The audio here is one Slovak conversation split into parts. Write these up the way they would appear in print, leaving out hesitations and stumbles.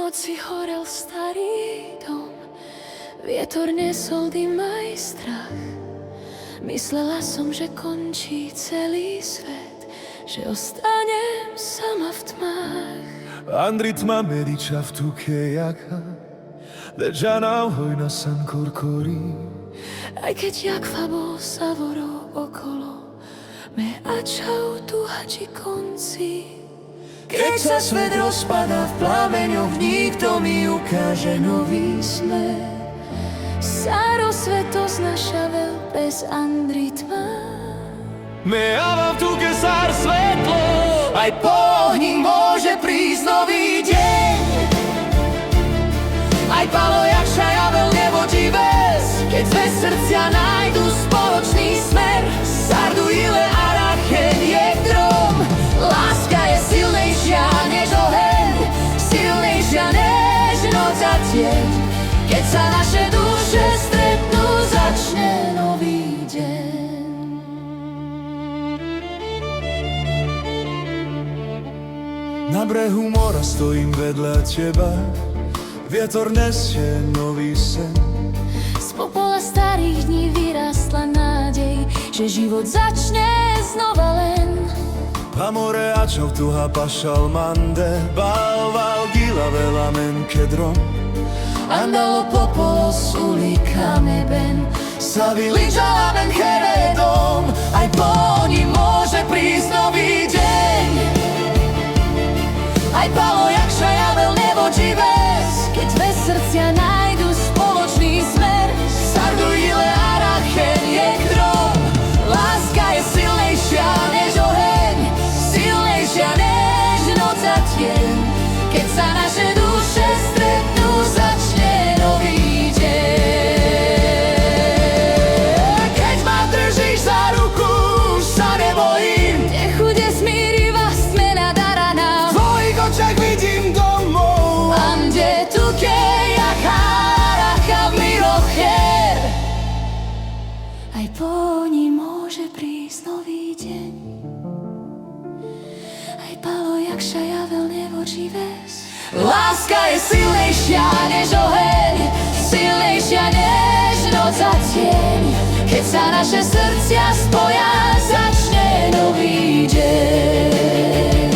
noci horel starý dom, vietor nesol dym aj strach. Myslela som, že končí celý svet, že ostanem sama v tmách. Andritma mediča v tuke jaka, Deđana hojna san korkori. Aj keď jak fabo savoro okolo, me ačau tu hači konci. Keď sa svet rozpadá v plameňoch, nikto mi ukáže nový smer. Sáro sveto znašavel bez Andritma. Me ava v tuke sár svetlo, aj po ohni môže prísť nový deň. Aj Palo jakša javel nevodí ves, keď dve srdcia nájdu spoločný smer. Sardu ile arachen je grom, láska je silnejšia než oheň, silnejšia než noc a tieň. Keď sa naše duše stretnú, začne nový deň. Na brehu mora stojím vedľa teba, vietor nesie nový sen. Z popola starých dní vyrastla nádej, že život začne znova len. Pamore ačav tuha pašal mande, balval gila velamen kedrom. Andalo popolo sulikame ben, Savili žalaben heredom, aj po ní môže prísť nový deň. Aj Palo jakša javel nevodí ves, keď dve srdcia nájdu spoločný smer. Sardu ile arachen je grom, Láska je silnejšia než oheň, silnejšia než noc a tieň. Keď sa naše duše stretnú, začne nový deň. keď ma držíš za ruku, už sa nebojím. Nechude smíriva sme nadaraná, V tvojich očiach vidím domov. ande tu kejaka racha v mirocher. Aj po ní môže prísť nový deň. Aj Palo jakša javel nevočí ves. Láska je silnejšia než oheň, silnejšia než noc a tieň. Keď sa naše srdcia spoja, začne nový deň.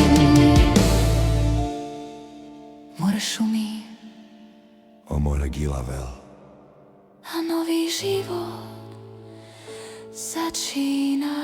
More šumí O more gilavel. a nový život začíná.